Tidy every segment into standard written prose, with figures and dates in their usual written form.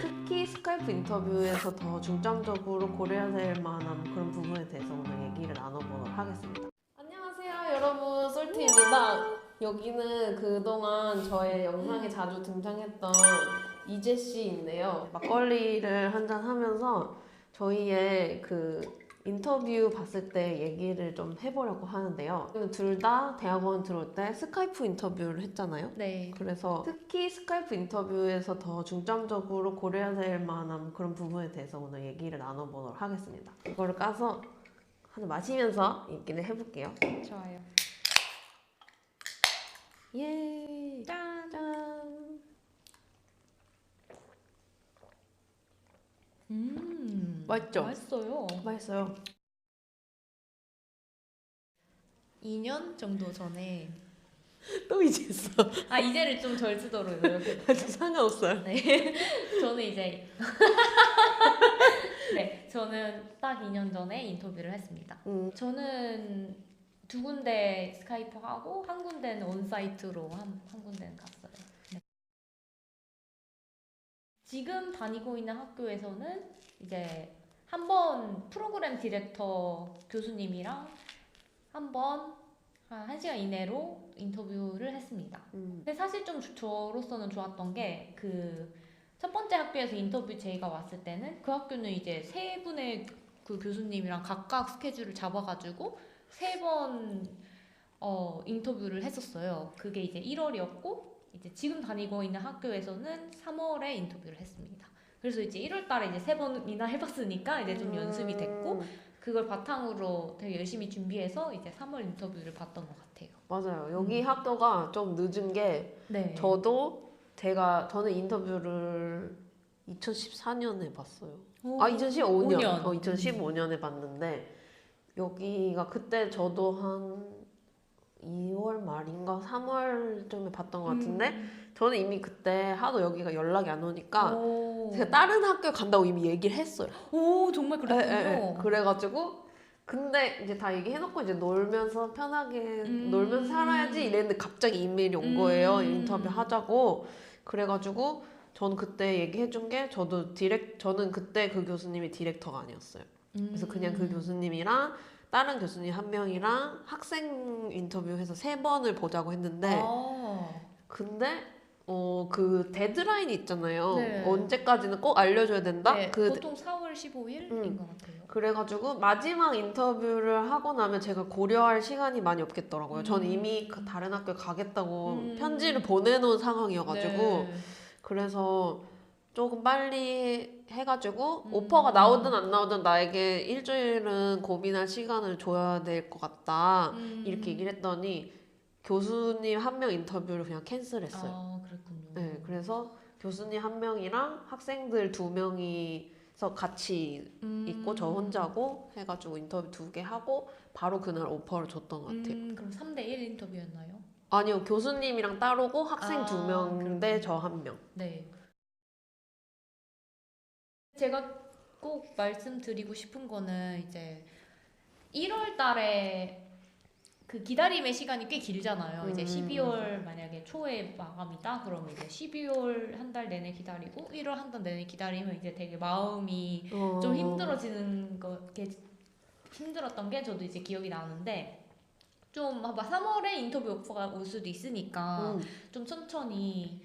특히 스카이프 인터뷰에서 더 중점적으로 고려해야 될 만한 그런 부분에 대해서 오늘 얘기를 나눠보도록 하겠습니다. 안녕하세요 여러분, 솔티입니다. 여기는 그동안 저의 영상에 자주 등장했던 이재씨인데요. 막걸리를 한잔 하면서 저희의 그 인터뷰 봤을 때 얘기를 좀 해보려고 하는데요. 둘 다 대학원 들어올 때 스카이프 인터뷰를 했잖아요. 네. 그래서 특히 스카이프 인터뷰에서 더 중점적으로 고려해야 될 만한 그런 부분에 대해서 오늘 얘기를 나눠보도록 하겠습니다. 이거를 까서 한잔 마시면서 얘기를 해볼게요. 좋아요. 예. 짠. 짠. 맛있죠? 맛있어요. 맛있어요. 2년 정도 전에 또 이제했어. 이제를 좀 덜 쓰도록 노력했어요. 상관없어요. 네. 저는 이제 네, 저는 딱 2년 전에 인터뷰를 했습니다. 저는 두 군데 스카이프 하고 한 군데는 온사이트로 한 군데는 갔어요. 네. 지금 다니고 있는 학교에서는 이제 한 번 프로그램 디렉터 교수님이랑 한 번 한 1시간 이내로 인터뷰를 했습니다. 근데 사실 좀 저로서는 좋았던 게 그 첫 번째 학교에서 인터뷰 제의가 왔을 때는 그 학교는 이제 세 분의 그 교수님이랑 각각 스케줄을 잡아가지고 세 번 인터뷰를 했었어요. 그게 이제 1월이었고 이제 지금 다니고 있는 학교에서는 3월에 인터뷰를 했습니다. 그래서 이제 1월 달에 이제 세 번이나 해봤으니까 이제 좀 연습이 됐고 그걸 바탕으로 되게 열심히 준비해서 이제 3월 인터뷰를 봤던 것 같아요. 맞아요. 여기 학교가 좀 늦은 게 네. 저는 인터뷰를 2014년에 봤어요. 오, 2015년. 2015년에 봤는데 여기가 그때 저도 한 2월 말인가 3월쯤에 봤던 것 같은데 저는 이미 그때 하도 여기가 연락이 안 오니까 제가 다른 학교에 간다고 이미 얘기를 했어요. 오, 정말 그랬군요. 그래가지고 근데 이제 다 얘기해놓고 이제 놀면서 편하게 놀면서 살아야지 이랬는데 갑자기 이메일이 온 거예요. 인터뷰 하자고. 그래가지고 저는 그때 얘기해준 게 저는 그때 그 교수님이 디렉터가 아니었어요. 그래서 그냥 그 교수님이랑 다른 교수님 한 명이랑 학생 인터뷰해서 3번을 보자고 했는데 근데 그 데드라인이 있잖아요. 네. 언제까지는 꼭 알려줘야 된다? 네, 보통 4월 15일인 것 같아요. 그래가지고 마지막 인터뷰를 하고 나면 제가 고려할 시간이 많이 없겠더라고요. 저는 이미 다른 학교에 가겠다고 편지를 보내놓은 상황이어가지고 네. 그래서 조금 빨리 해가지고 오퍼가 나오든 안 나오든 나에게 일주일은 고민할 시간을 줘야 될 것 같다 이렇게 얘기를 했더니 교수님 한 명 인터뷰를 그냥 캔슬했어요. 그랬군요. 네, 그래서 교수님 한 명이랑 학생들 2명이서 같이 있고 저 혼자고 해가지고 인터뷰 2개 하고 바로 그날 오퍼를 줬던 것 같아요. 그럼 3대1 인터뷰였나요? 아니요, 교수님이랑 따로고 학생 2명인데 저 1명. 네. 제가 꼭 말씀드리고 싶은 거는 이제 1월 달에 그 기다림의 시간이 꽤 길잖아요. 이제 12월 만약에 초에 마감이다. 그러면 이제 12월 한 달 내내 기다리고 1월 한 달 내내 기다리면 이제 되게 마음이 좀 힘들어지는 게 힘들었던 게 저도 이제 기억이 나는데 좀 3월에 인터뷰 오퍼가 올 수도 있으니까 좀 천천히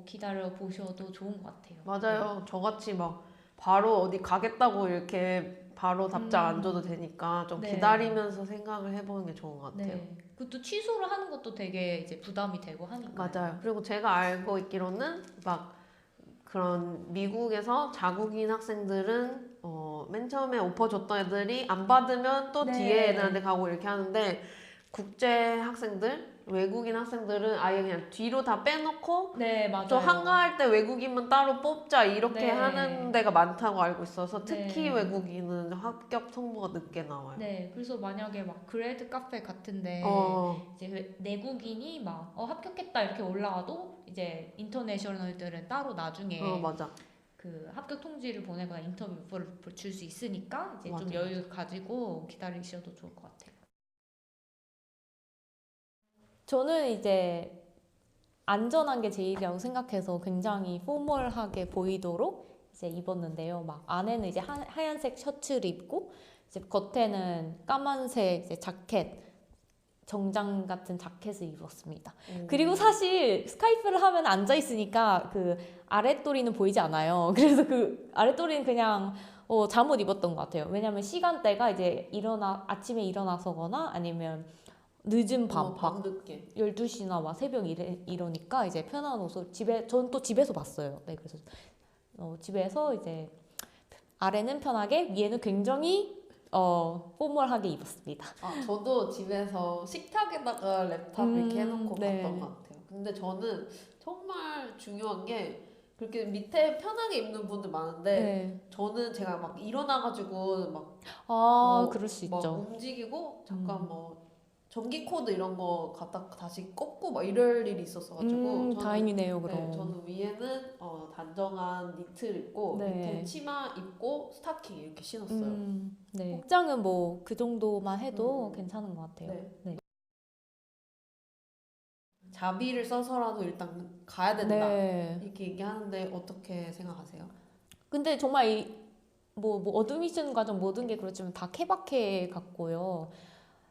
기다려 보셔도 좋은 것 같아요. 맞아요. 저같이 막 바로 어디 가겠다고 이렇게 바로 답장 안 줘도 되니까 좀 네. 기다리면서 생각을 해보는 게 좋은 것 같아요. 네. 그것도 취소를 하는 것도 되게 이제 부담이 되고 하니까. 맞아요. 그리고 제가 알고 있기로는 막 그런 미국에서 자국인 학생들은 맨 처음에 오퍼 줬던 애들이 안 받으면 또 네. 뒤에 애들한테 가고 이렇게 하는데 국제 학생들, 외국인 학생들은 아예 그냥 뒤로 다 빼놓고 네, 맞아요. 또 한가할 때 외국인만 따로 뽑자 이렇게 네. 하는 데가 많다고 알고 있어서 특히 네. 외국인은 합격 통보가 늦게 나와요. 네, 그래서 만약에 막 그레이드 카페 같은데 이제 내국인이 막 합격했다 이렇게 올라와도 이제 인터내셔널들은 따로 나중에 맞아. 그 합격 통지를 보내거나 인터뷰를 줄 수 있으니까 이제 맞아, 좀 여유 가지고 기다리셔도 좋을 것 같아요. 저는 이제 안전한 게 제일이라고 생각해서 굉장히 포멀하게 보이도록 이제 입었는데요. 막 안에는 이제 하얀색 셔츠를 입고 이제 겉에는 까만색 이제 자켓, 정장 같은 자켓을 입었습니다. 그리고 사실 스카이프를 하면 앉아 있으니까 그 아랫도리는 보이지 않아요. 그래서 그 아랫도리는 그냥 잠옷 입었던 것 같아요. 왜냐면 시간대가 이제 아침에 일어나서거나 아니면 늦은 밤, 막 밤늦게 12시나 막 새벽 이러니까 이제 편한 옷을 전 또 집에서 봤어요. 네, 그래서 집에서 이제 아래는 편하게, 위에는 굉장히 포멀하게 입었습니다. 저도 집에서 식탁에다가 랩탑 이렇게 해놓고 네. 봤던 것 같아요. 근데 저는 정말 중요한 게 그렇게 밑에 편하게 입는 분들 많은데 네. 저는 제가 막 일어나가지고 막 그럴 수 막 있죠. 움직이고 잠깐 뭐 전기 코드 이런 거 갖다 다시 꺾고 막 이럴 일이 있었어가지고 저는 다행이네요, 그럼. 네, 저는 위에는 단정한 니트를 입고 네. 밑에 치마 입고 스타킹 이렇게 신었어요. 네. 복장은 뭐 그 정도만 해도 괜찮은 것 같아요. 네. 네. 자비를 써서라도 일단 가야 된다. 네. 이렇게 얘기하는데 어떻게 생각하세요? 근데 정말 뭐 어드미션 과정 모든 게 그렇지만 다 케바케 같고요.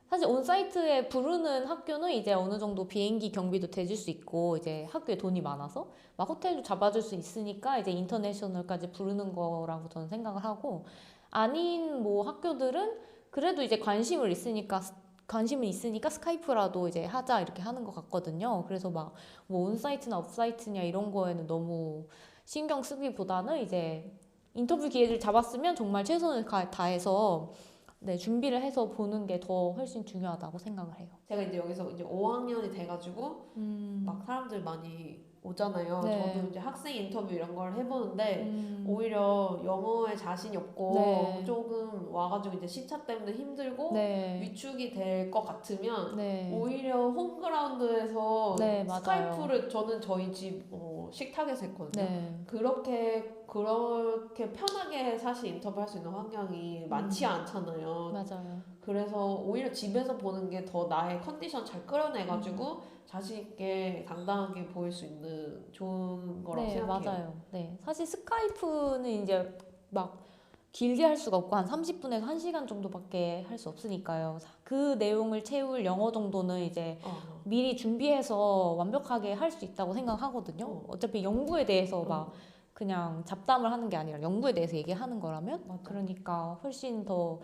사실 온사이트에 부르는 학교는 이제 어느 정도 비행기 경비도 대줄 수 있고 이제 학교에 돈이 많아서 막 호텔도 잡아줄 수 있으니까 이제 인터내셔널까지 부르는 거라고 저는 생각을 하고, 아닌 뭐 학교들은 그래도 이제 관심을 있으니까 스카이프라도 이제 하자 이렇게 하는 것 같거든요. 그래서 막 뭐 온사이트나 옵사이트냐 이런 거에는 너무 신경 쓰기보다는 이제 인터뷰 기회를 잡았으면 정말 최선을 다해서 네, 준비를 해서 보는 게 더 훨씬 중요하다고 생각을 해요. 제가 이제 여기서 이제 5학년이 돼가지고 막 사람들 많이 오잖아요. 네. 저도 이제 학생 인터뷰 이런 걸 해보는데 오히려 영어에 자신이 없고 네. 조금 와가지고 이제 시차 때문에 힘들고 네. 위축이 될 것 같으면 네. 오히려 홈그라운드에서 네, 맞아요. 스카이프를 저는 저희 집 식탁에서 했거든요. 네. 그렇게 편하게 사실 인터뷰할 수 있는 환경이 많지 않잖아요. 맞아요. 그래서 오히려 집에서 보는 게 더 나의 컨디션 잘 끌어내가지고 자신 있게 당당하게 보일 수 있는 좋은 거라고 네, 생각해요. 맞아요. 네. 사실 스카이프는 이제 막 길게 할 수가 없고 한 30분에서 1시간 정도밖에 할 수 없으니까요. 그 내용을 채울 영어 정도는 이제 미리 준비해서 완벽하게 할 수 있다고 생각하거든요. 어차피 연구에 대해서 막 그냥 잡담을 하는 게 아니라 연구에 대해서 얘기하는 거라면 맞아. 그러니까 훨씬 더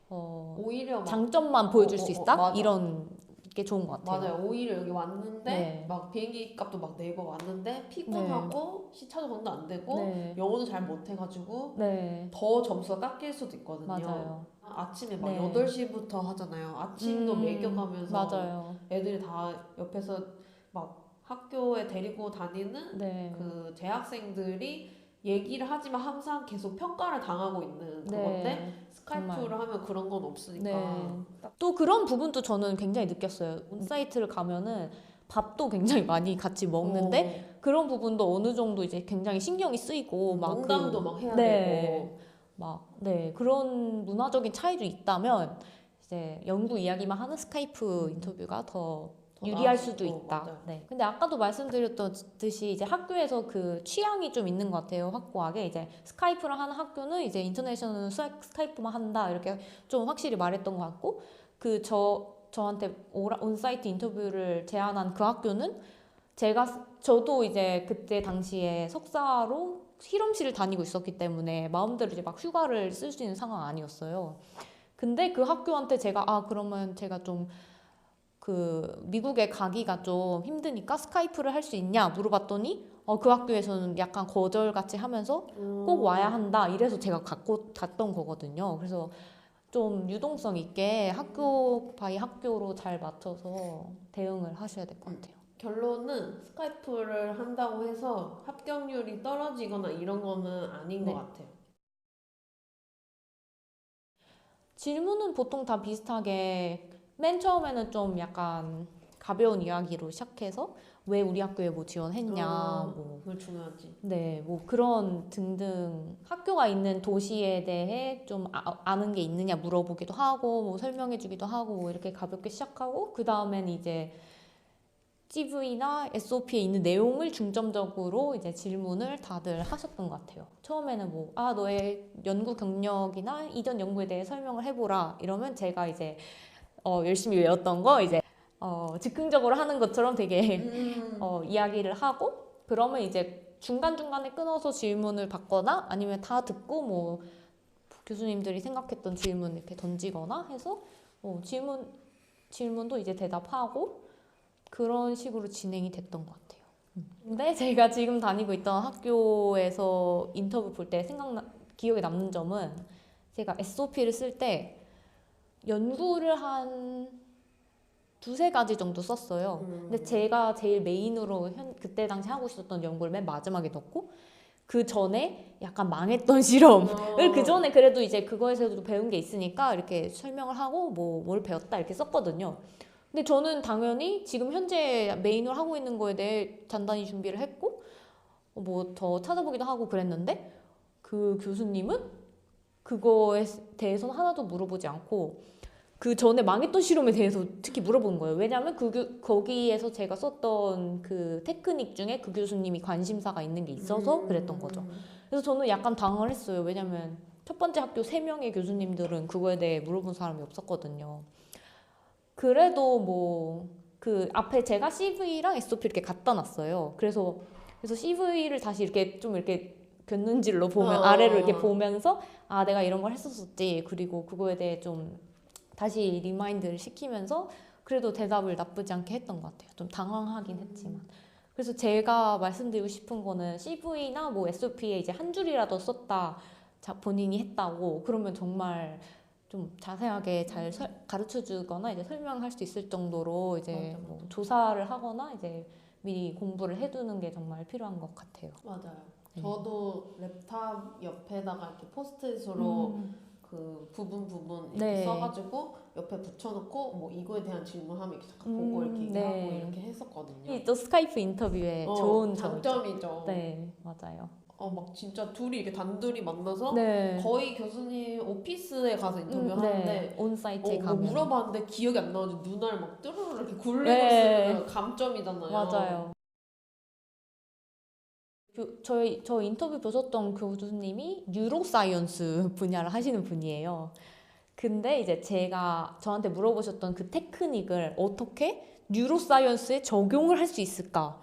오히려 막 장점만 보여줄 수 있다? 맞아. 이런 게 좋은 것 같아요. 맞아요. 오히려 여기 왔는데 네. 막 비행기 값도 막 네이버 왔는데 피곤하고 시차도 정도 안 되고 네. 영어도 잘 못해가지고 네. 더 점수가 깎일 수도 있거든요. 맞아요. 아침에 막 네. 8시부터 하잖아요. 아침도 먹여가면서 맞아요. 애들이 다 옆에서 막 학교에 데리고 다니는 네. 그 재학생들이 얘기를 하지만 항상 계속 평가를 당하고 있는 그건데 네. 스카이프를 정말. 하면 그런 건 없으니까. 네. 또 그런 부분도 저는 굉장히 느꼈어요. 온사이트를 가면은 밥도 굉장히 많이 같이 먹는데 그런 부분도 어느 정도 이제 굉장히 신경이 쓰이고 막 농담도 막 해야 네. 되고 그런 문화적인 차이도 있다면 이제 연구 이야기만 하는 스카이프 인터뷰가 더 유리할 수도 있다. 맞아요. 네. 근데 아까도 말씀드렸듯이 이제 학교에서 그 취향이 좀 있는 것 같아요. 확고하게 이제 스카이프를 하는 학교는 이제 인터내셔널 스카이프만 한다 이렇게 좀 확실히 말했던 것 같고, 저한테 온사이트 인터뷰를 제안한 그 학교는 저도 이제 그때 당시에 석사로 실험실을 다니고 있었기 때문에 마음대로 이제 막 휴가를 쓸 수 있는 상황 아니었어요. 근데 그 학교한테 제가 그러면 제가 좀 미국에 가기가 좀 힘드니까 스카이프를 할 수 있냐 물어봤더니 그 학교에서는 약간 거절같이 하면서 꼭 와야 한다 이래서 제가 갔던 거거든요. 그래서 좀 유동성 있게 학교 바이 학교로 잘 맞춰서 대응을 하셔야 될 것 같아요. 결론은 스카이프를 한다고 해서 합격률이 떨어지거나 이런 거는 아닌 것 같아요. 질문은 보통 다 비슷하게 맨 처음에는 좀 약간 가벼운 이야기로 시작해서 왜 우리 학교에 뭐 지원했냐, 그거 중요하지. 네, 뭐 그런 등등 학교가 있는 도시에 대해 좀 아는 게 있느냐 물어보기도 하고 뭐 설명해주기도 하고 뭐 이렇게 가볍게 시작하고 그 다음엔 이제 CV나 SOP에 있는 내용을 중점적으로 이제 질문을 다들 하셨던 것 같아요. 처음에는 뭐, 너의 연구 경력이나 이전 연구에 대해 설명을 해보라. 이러면 제가 이제 열심히 외웠던 거 이제 즉흥적으로 하는 것처럼 되게 이야기를 하고, 그러면 이제 중간중간에 끊어서 질문을 받거나 아니면 다 듣고 뭐 교수님들이 생각했던 질문 이렇게 던지거나 해서 질문도 이제 대답하고 그런 식으로 진행이 됐던 것 같아요. 근데 제가 지금 다니고 있던 학교에서 인터뷰 볼 때 기억에 남는 점은 제가 SOP를 쓸 때 연구를 한 두세 가지 정도 썼어요. 근데 제가 제일 메인으로 그때 당시 하고 있었던 연구를 맨 마지막에 넣고 그 전에 약간 망했던 실험을 그 전에 그래도 이제 그거에서도 배운 게 있으니까 이렇게 설명을 하고 뭘 배웠다 이렇게 썼거든요. 근데 저는 당연히 지금 현재 메인으로 하고 있는 거에 대해 단단히 준비를 했고 뭐 더 찾아보기도 하고 그랬는데 그 교수님은 그거에 대해서는 하나도 물어보지 않고 그 전에 망했던 실험에 대해서 특히 물어본 거예요. 왜냐하면 거기에서 제가 썼던 그 테크닉 중에 그 교수님이 관심사가 있는 게 있어서 그랬던 거죠. 그래서 저는 약간 당황을 했어요. 왜냐하면 첫 번째 학교 3명의 교수님들은 그거에 대해 물어본 사람이 없었거든요. 그래도 뭐 그 앞에 제가 CV랑 SOP 이렇게 갖다 놨어요. 그래서 CV를 다시 이렇게 좀 이렇게 곁눈질로 보면 아래로 이렇게 보면서 내가 이런 걸 했었었지. 그리고 그거에 대해 좀 다시 리마인드를 시키면서 그래도 대답을 나쁘지 않게 했던 것 같아요. 좀 당황하긴 했지만. 그래서 제가 말씀드리고 싶은 거는 CV나 뭐 SOP에 이제 한 줄이라도 썼다 본인이 했다고 그러면 정말 좀 자세하게 잘 가르쳐 주거나 이제 설명할 수 있을 정도로 이제 맞아. 뭐 조사를 하거나 이제 미리 공부를 해두는 게 정말 필요한 것 같아요. 맞아요. 저도 랩탑 옆에다가 이렇게 포스트잇으로 그 부분 이렇게 써가지고 옆에 붙여놓고 뭐 이거에 대한 질문하면 이렇게 잠깐 보고 이렇게 얘기하고 이렇게 했었거든요. 이게 또 스카이프 인터뷰의 좋은 장점이죠. 네, 맞아요. 막 진짜 둘이 이렇게 단둘이 만나서 네. 거의 교수님 오피스에 가서 인터뷰하는데 온사이트에 뭐 가면 물어봤는데 기억이 안 나는지 눈알 막 뚜루루 이렇게 굴리고 쓰는 감점이잖아요. 맞아요. 저 인터뷰 보셨던 교수님이 뉴로사이언스 분야를 하시는 분이에요. 근데 이제 제가 저한테 물어보셨던 그 테크닉을 어떻게 뉴로사이언스에 적용을 할 수 있을까?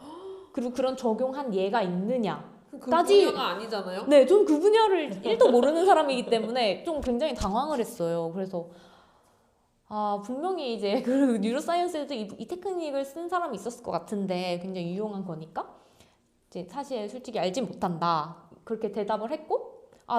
그리고 그런 적용한 예가 있느냐? 그 분야가 아니잖아요? 네, 전 그 분야를 1도 모르는 사람이기 때문에 좀 굉장히 당황을 했어요. 그래서 분명히 이제 그 뉴로사이언스에도 이 테크닉을 쓴 사람이 있었을 것 같은데 굉장히 유용한 거니까 이제 사실 솔직히 알지 못한다. 그렇게 대답을 했고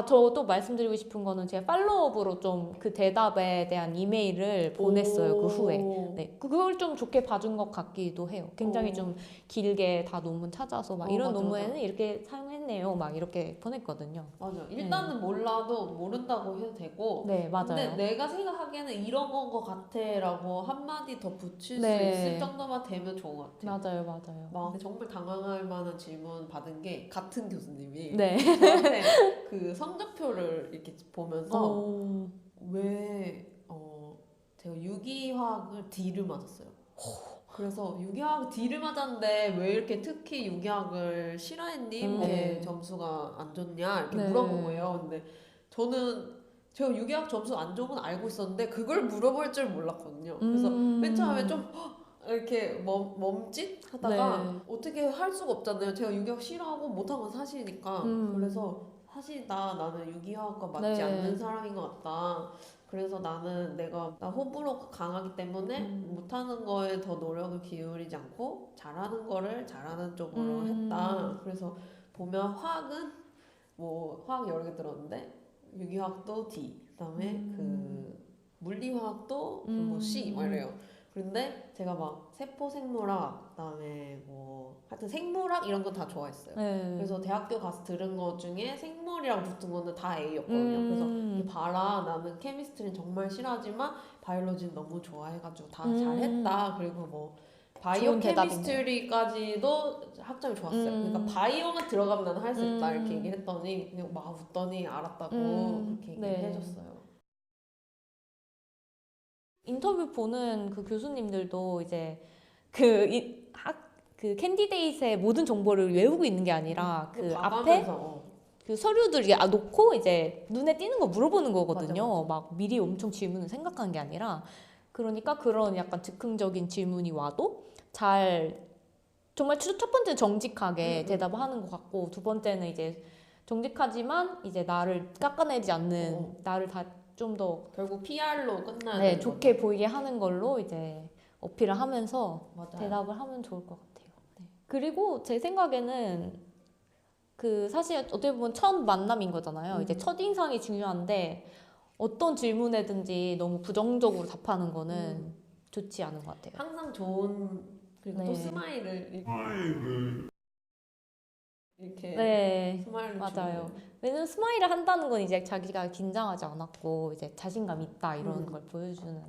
저도 말씀드리고 싶은 거는 제가 팔로업으로 좀 그 대답에 대한 이메일을 보냈어요. 그 후에. 네, 그걸 좀 좋게 봐준 것 같기도 해요. 굉장히 좀 길게 다 논문 찾아서 막 이런 논문에는 이렇게 사용했네요. 막 이렇게 보냈거든요. 맞아요. 일단은 몰라도 모른다고 해도 되고. 네, 맞아요. 근데 내가 생각하기에는 이런 건 것 같아라고 한마디 더 붙일 수 있을 정도만 되면 좋은 것 같아요. 맞아요. 막 정말 당황할 만한 질문 받은 게 같은 교수님이 네. 저한테 그 성적표를 이렇게 보면서 왜 제가 유기화학을 D를 맞았어요. 그래서 유기화학 D를 맞았는데 왜 이렇게 특히 유기화학을 싫어했니? 이렇게 점수가 안 좋냐? 이렇게 물어본 거예요. 근데 저는 제가 유기화학 점수 안 좋은 건 알고 있었는데 그걸 물어볼 줄 몰랐거든요. 그래서 맨 처음에 좀 이렇게 멈칫 하다가 어떻게 할 수가 없잖아요. 제가 유기화학 싫어하고 못한 건 사실이니까. 그래서 사실 나는 유기화학과 맞지 않는 사람인 것 같다. 그래서 나 호불호가 강하기 때문에 못하는 거에 더 노력을 기울이지 않고 잘하는 거를 잘하는 쪽으로 했다. 그래서 보면 화학은 뭐 화학 여러 개 들었는데 유기화학도 D, 그다음에 그 물리화학도 뭐 C 막 이래요. 그런데 제가 막 세포생물학, 그다음에 뭐 하여튼 생물학 이런 건 다 좋아했어요. 그래서 대학교 가서 들은 거 중에 생물이랑 붙은 거는 다 A였거든요. 그래서 이게 봐라, 나는 케미스트리는 정말 싫어하지만 바이올로지는 너무 좋아해가지고 다 잘했다. 그리고 뭐 바이오 케미스트리까지도 학점이 좋았어요. 그러니까 바이오만 들어가면 나는 할 수 있다 이렇게 얘기를 했더니 그냥 막 웃더니 알았다고 그렇게 얘기를 해줬어요. 인터뷰 보는 그 교수님들도 이제 그 캔디데이트의 모든 정보를 외우고 있는 게 아니라 그 앞에 봐가면서, 그 서류들 이게 놓고 이제 눈에 띄는 거 물어보는 거거든요. 맞아, 맞아. 막 미리 엄청 질문을 생각한 게 아니라 그러니까 그런 약간 즉흥적인 질문이 와도 잘 정말 첫 번째는 정직하게 대답하는 것 같고 두 번째는 이제 정직하지만 이제 나를 깎아내지 않는 나를 다 좀 더 결국 PR로 끝나야 네, 되는 좋게 거죠. 보이게 하는 걸로 이제 어필을 하면서 맞아요. 대답을 하면 좋을 것 같아요. 네. 그리고 제 생각에는 그 사실 어떻게 보면 첫 만남인 거잖아요. 이제 첫 인상이 중요한데 어떤 질문에든지 너무 부정적으로 답하는 거는 좋지 않은 것 같아요. 항상 좋은, 그리고 또 네. 스마일을 이렇게 네, 스마일을 맞아요. 주는. 왜냐면 스마일을 한다는 건 이제 자기가 긴장하지 않았고 이제 자신감 있다 이런 음. 걸 보여주는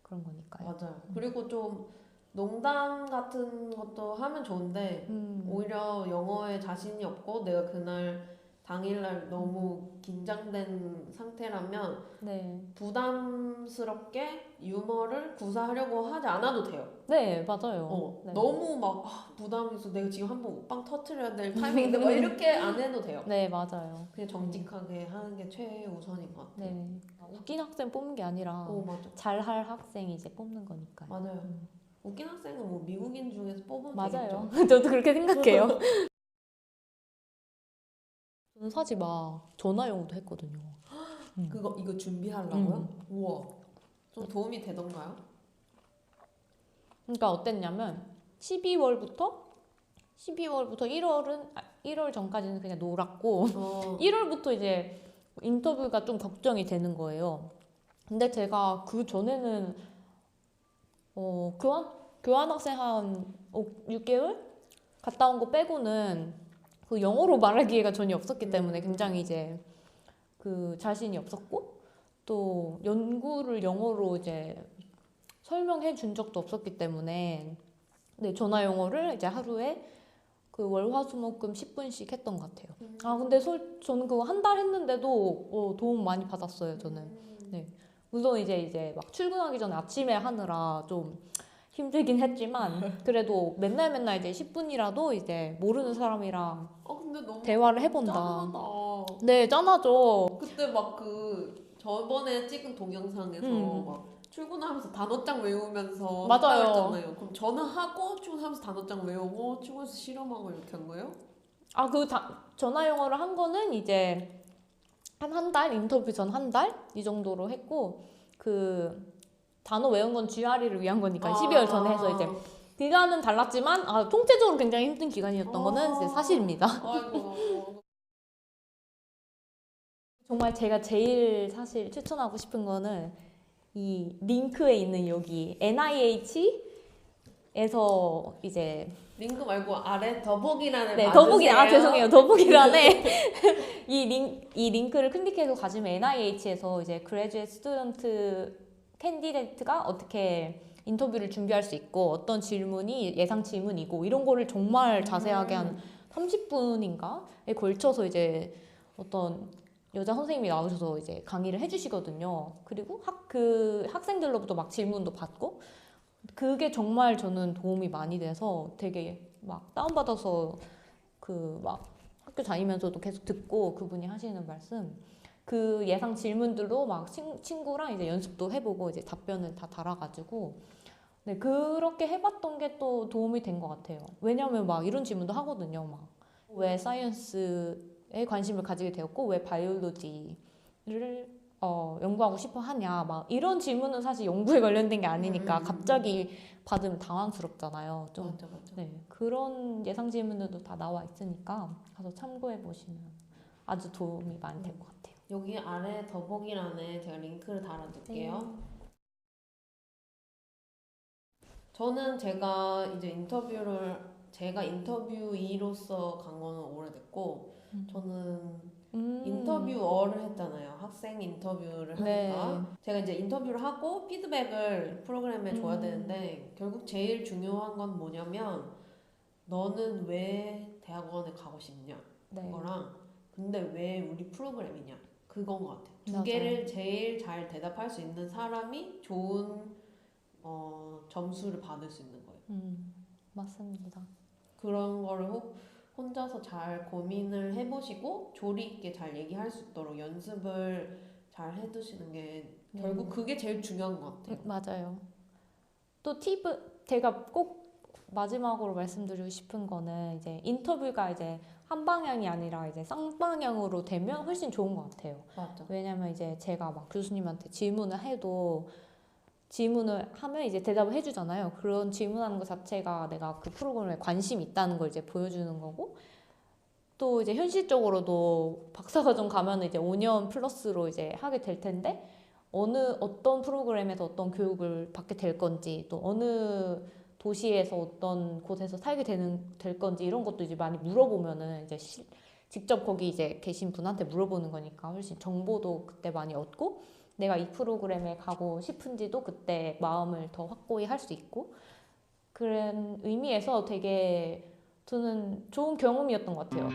그런 거니까요. 맞아요. 그리고 좀 농담 같은 것도 하면 좋은데 오히려 영어에 자신이 없고 내가 그날 당일날 너무 긴장된 상태라면 네, 부담스럽게 유머를 구사하려고 하지 않아도 돼요. 네, 맞아요. 네. 너무 막 부담이 있어. 내가 지금 한번 빵 터트려야 될 타이밍인데 막 이렇게 안 해도 돼요. 네, 맞아요. 그냥 정직하게 하는 게 최우선인 것 같아요. 네. 웃긴 학생 뽑는 게 아니라 맞아. 잘할 학생이 이제 뽑는 거니까요. 맞아요. 웃긴 학생은 뭐 미국인 중에서 뽑으면 맞아요. 되겠죠. 저도 그렇게 생각해요. 저는 사실 막 전화 영어도 했거든요. 이거 준비하려고요? 우와. 좀 도움이 되던가요? 그러니까 어땠냐면 12월부터 1월 전까지는 그냥 놀았고 1월부터 이제 인터뷰가 좀 걱정이 되는 거예요. 근데 제가 그 전에는 교환학생 한 6개월 갔다 온 거 빼고는 그 영어로 말할 기회가 전혀 없었기 때문에 굉장히 이제 그 자신이 없었고 또 연구를 영어로 이제 설명해 준 적도 없었기 때문에 네, 전화 영어를 이제 하루에 그 월화수목금 10분씩 했던 것 같아요. 아 근데 저는 그거 한 달 했는데도 도움 많이 받았어요. 저는. 네. 물론 이제 막 출근하기 전에 아침에 하느라 좀 힘들긴 했지만 그래도 맨날 이제 10분이라도 이제 모르는 사람이랑 근데 너무 대화를 해본다. 짠하다. 네, 짠하죠. 그때 막 저번에 찍은 동영상에서 막 출근하면서 단어장 외우면서 맞아요. 했다고 했잖아요. 그럼 전화하고 출근하면서 단어장 외우고 출근해서 실험하고 이렇게 한 거예요? 아, 전화 영어를 한 거는 이제 한 달, 인터뷰 전 한 달? 이 정도로 했고, 그 단어 외운 건 GRE를 위한 거니까 12월 전에 해서 이제 기간은 달랐지만, 통째적으로 굉장히 힘든 기간이었던 거는 이제 사실입니다. 아이고. 정말 제가 제일 사실 추천하고 싶은 거는 이 링크에 있는 여기 NIH에서 이제 링크 말고 아래 더보기란에 네, 받으세요. 죄송해요. 더보기란에 이 링크를 클릭해서 가시면 NIH에서 이제 Graduate Student Candidate가 어떻게 인터뷰를 준비할 수 있고 어떤 질문이 예상 질문이고 이런 거를 정말 자세하게 한 30분인가에 걸쳐서 이제 어떤 여자 선생님이 나오셔서 이제 강의를 해주시거든요. 그리고 그 학생들로부터 막 질문도 받고 그게 정말 저는 도움이 많이 돼서 되게 막 다운받아서 그 막 학교 다니면서도 계속 듣고 그분이 하시는 말씀 그 예상 질문들로 막 친구랑 이제 연습도 해보고 이제 답변을 다 달아가지고 네 그렇게 해봤던 게 또 도움이 된 것 같아요. 왜냐면 막 이런 질문도 하거든요. 막 왜 사이언스에 관심을 가지게 되었고 왜 바이올로지를 연구하고 싶어 하냐 막 이런 질문은 사실 연구에 관련된 게 아니니까 갑자기 받으면 당황스럽잖아요. 좀 맞아. 네, 그런 예상 질문들도 다 나와 있으니까 가서 참고해 보시면 아주 도움이 많이 될 것 같아요. 여기 아래 더보기란에 제가 링크를 달아둘게요. 저는 제가 인터뷰이로서 간 거는 오래됐고 저는 인터뷰어를 했잖아요. 학생 인터뷰를 하니까 네. 제가 이제 인터뷰를 하고 피드백을 프로그램에 줘야 되는데 결국 제일 중요한 건 뭐냐면 너는 왜 대학원에 가고 싶냐 그거랑 근데 왜 우리 프로그램이냐 그건 것 같아요. 두 개를 제일 잘 대답할 수 있는 사람이 좋은 점수를 받을 수 있는 거예요. 맞습니다. 그런 거를 혼자서 잘 고민을 해보시고 조리 있게 잘 얘기할 수 있도록 연습을 잘 해두시는 게 결국 그게 제일 중요한 것 같아요. 맞아요. 또 팁은 제가 꼭 마지막으로 말씀드리고 싶은 거는 이제 인터뷰가 이제 한 방향이 아니라 이제 쌍방향으로 되면 훨씬 좋은 것 같아요. 맞아. 왜냐면 이제 제가 막 교수님한테 질문을 해도 질문을 하면 이제 대답을 해주잖아요. 그런 질문하는 것 자체가 내가 그 프로그램에 관심이 있다는 걸 이제 보여주는 거고, 또 이제 현실적으로도 박사과정 가면 이제 5년 플러스로 이제 하게 될 텐데, 어떤 프로그램에서 어떤 교육을 받게 될 건지, 또 어느 도시에서 어떤 곳에서 살게 될 건지, 이런 것도 이제 많이 물어보면은 이제 직접 거기 이제 계신 분한테 물어보는 거니까 훨씬 정보도 그때 많이 얻고, 내가 이 프로그램에 가고 싶은지도 그때 마음을 더 확고히 할 수 있고, 그런 의미에서 되게 저는 좋은 경험이었던 것 같아요.